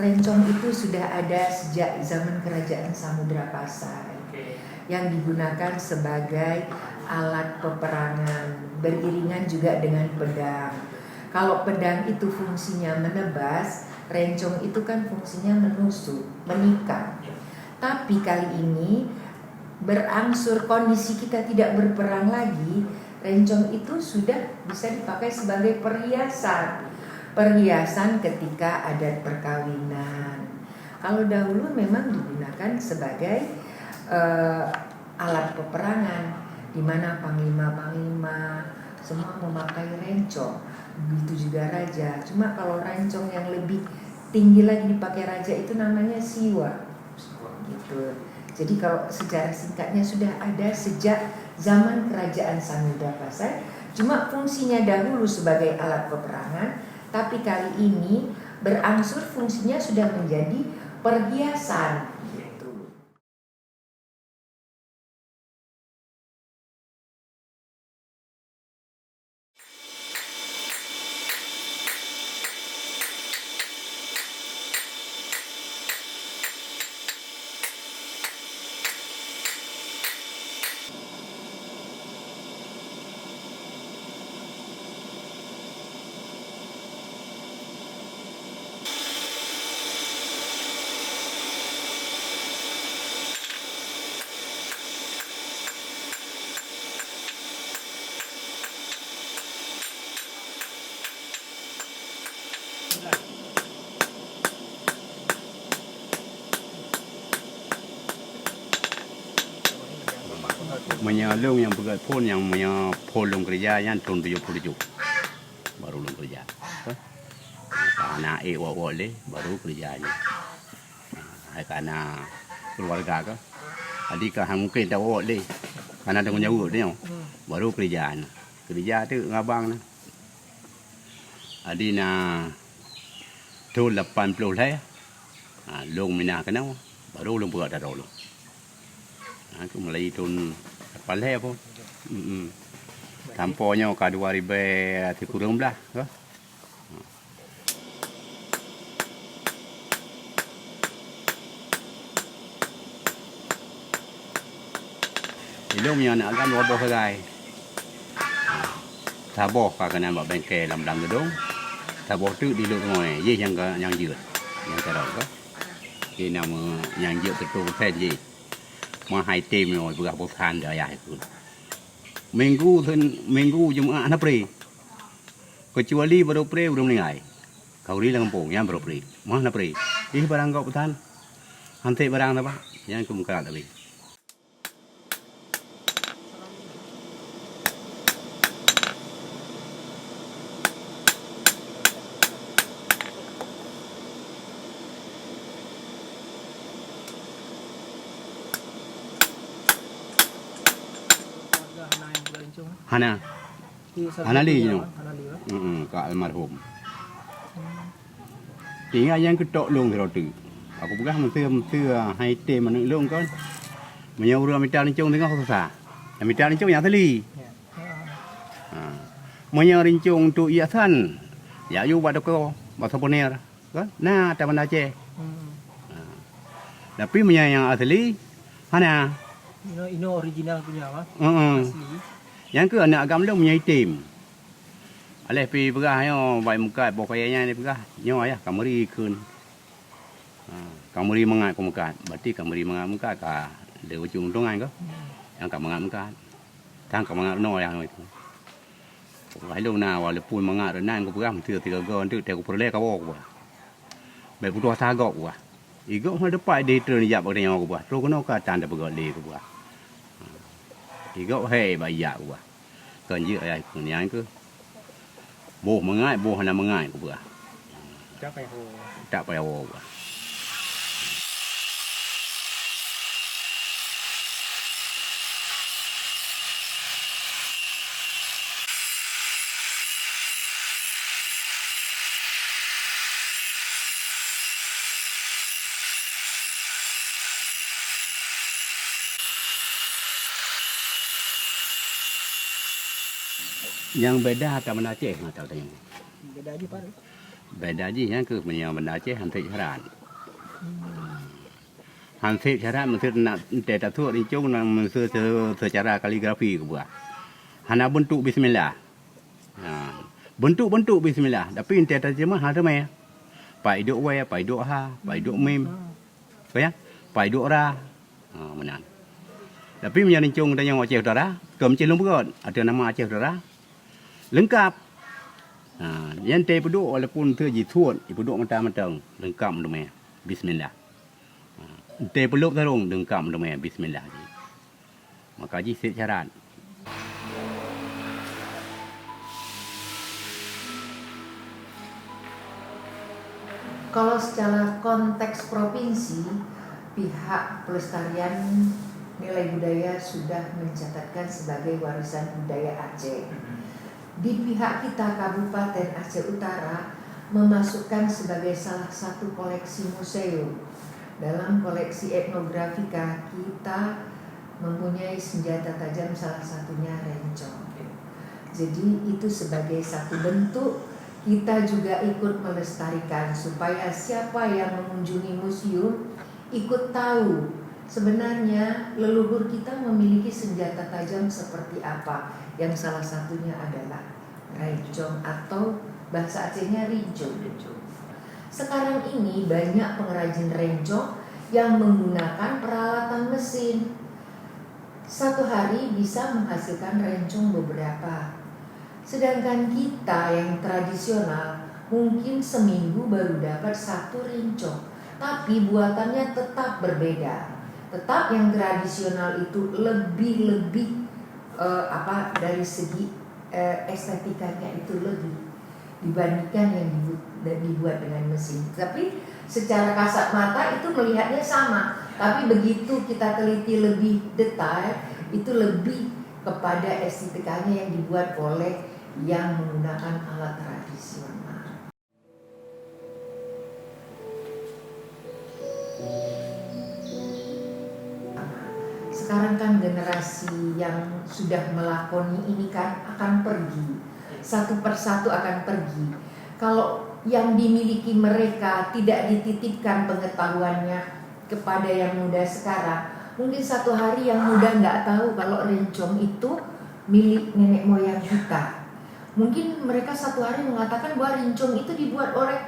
rencong itu sudah ada sejak zaman Kerajaan Samudra Pasar yang digunakan sebagai alat peperangan, beriringan juga dengan pedang. Kalau pedang itu fungsinya menebas, rencong itu kan fungsinya menusuk, menikam. Tapi kali ini berangsur kondisi kita tidak berperang lagi, rencong itu sudah bisa dipakai sebagai perhiasan. Perhiasan ketika adat perkawinan. Kalau dahulu memang digunakan sebagai alat peperangan, di mana panglima-panglima semua memakai rencong. Begitu juga raja. Cuma kalau rencong yang lebih tinggi lagi dipakai raja itu namanya siwa. Gitu. Jadi kalau sejarah singkatnya sudah ada sejak zaman Kerajaan Samudra Pasar. Cuma fungsinya dahulu sebagai alat peperangan, tapi kali ini berangsur fungsinya sudah menjadi perhiasan. Menyalung yang begat pun yang menyapolong kerja yang tahun 77 baru lung kerja. Karena boleh baru kerjanya. Karena keluarga ke, adik kan mungkin tak boleh. Karena tanggung jawab dia, baru kerjaan. Kerja tu ngabang na. Adik na tahun 80 lah. Lung minah kenal, baru lung berat dah dulu. Aku mulai tahun Palai pun. Tampaknya ke 2013 ke. Ilmu yang nak kan wabah serai. Taboh kena buat bengkel dalam gedung. Taboh tu di luar ngoi, ye yang jut. Yang terau ke. Ki nama yang jut betul saya je. Mahai tim rồi vừa gặp than đời ai cũng mình gu chúng anh hấp đi kecuali baru pre belum nengai kau ri lang kampung yang baru pre mana pre ini barang kau than hantai barang apa yang aku muka tapi Hana Hanali you know Kak almarhum tinggal yang ketok long roti aku pegang mentera hai tem mana long kan menyuruh minta rincung tengah susah minta rincung yang tadi menyuruh rincung tu iasan ya you buat ko buat poner kan nah tak mana je tapi yang asli Hana ini original punya apa asli. Yang ke anak agam dia punya item. Alih pi perah yo baik muka pokoknya ni perah nyo ya kamari kun. Kamari mengat ko muka. Berarti kamari mengat muka ka de ujung dongan ko. Yang ka mengat muka. Tang ka mengat no yang itu. Hai lu na wa le pun mengat nan ko perah mesti 3 gon tu te ko perle ka wo ko. Baik putus asa gok ko. Igo ha depai de turn ya ba de yo ko ba. Tro ko no ka tan de ba le ko ba. Igo he ba ya ko. Còn như ai cũng nhái cứ bố mà ngại bố là mà ngại của bữa chắc phải hồ Yang beda ke mana Aceh nggak tahu tanya. Beda aja Pak. beda ji yang ke punya benda Aceh hantik syarat. Hantik syarat mesti nak tak tu rincung mesti secara kaligrafi ke buat. Hana bentuk bismillah. Bentuk bismillah tapi tak terjemah ada mai. Pai duk we, pai duk ha, pai duk mim. Ya? Pai duk ra. Menan. Tapi punya rincung dan yang Aceh Utara, ke Mesir Lumpur ada nama Aceh Utara. Lengkap. Yang te peduk walaupun tu ji tuat, peduk mentang-mentang lengkap namanya bismillah. Te peluk tarung lengkap namanya bismillah. Maka ji set syarat. Kalau secara konteks provinsi, pihak pelestarian nilai budaya sudah mencatatkan sebagai warisan budaya Aceh. Di pihak kita Kabupaten Aceh Utara memasukkan sebagai salah satu koleksi museum. Dalam koleksi etnografika kita mempunyai senjata tajam salah satunya rencong. Jadi itu sebagai satu bentuk kita juga ikut melestarikan supaya siapa yang mengunjungi museum ikut tahu sebenarnya leluhur kita memiliki senjata tajam seperti apa, yang salah satunya adalah rencong atau bahasa Acehnya rincung. Sekarang ini banyak pengrajin rencong yang menggunakan peralatan mesin. Satu hari bisa menghasilkan rencong beberapa. Sedangkan kita yang tradisional mungkin seminggu baru dapat satu rencong, tapi buatannya tetap berbeda. Tetap yang tradisional itu lebih dari segi estetikanya itu lebih dibandingkan yang dibuat dengan mesin. Tapi secara kasat mata itu melihatnya sama, tapi begitu kita teliti lebih detail itu lebih kepada estetikanya yang dibuat oleh yang menggunakan alat tradisional. Sekarang kan generasi yang sudah melakoni ini kan akan pergi, satu persatu akan pergi. Kalau yang dimiliki mereka tidak dititipkan pengetahuannya kepada yang muda sekarang, mungkin satu hari yang muda nggak tahu kalau rencong itu milik nenek moyang kita. Mungkin mereka satu hari mengatakan bahwa rencong itu dibuat oleh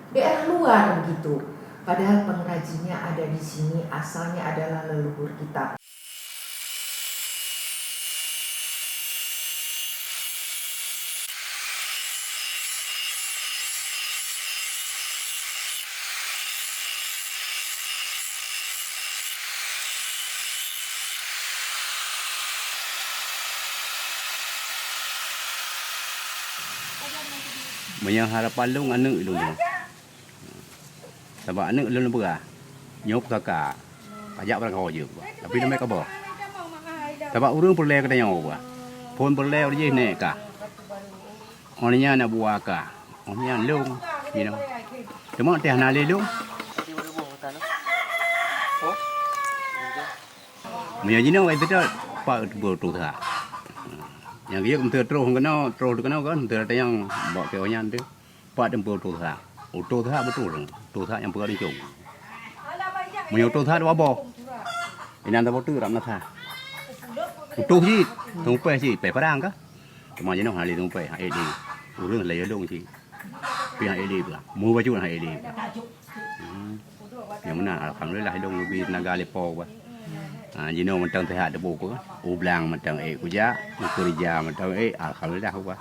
daerah luar gitu. Padahal pengrajinnya ada di sini, asalnya adalah leluhur kita. Punya harapan lu anak lu. Sebab anak lu berah. Nyop kakak. Pajak orang kau je. Tapi nama kau bah. Sebab orang perlu kena nyop bah. Pun perlu je nek kah. Orangnya nak buat kah. Orangnya lung. You know. Cuma teh nali lung. Punya jino itu tu pak betul tak. Yang dia mesti terus kena kan terus yang bawa ke orang tu pak tempur tu tak betul tu tak yang pergi cung punya tu tak apa ini anda betul ram nak tu sih tumpai sih pe perang kah cuma jenuh hari tumpai hari ini urang lay dong sih pihak ini pula mu baju hari ini yang mana alhamdulillah dong lebih tenaga lepo bah jino mentang sehat debu ko ublang mentang kuja kerja mentang alhamdulillah bah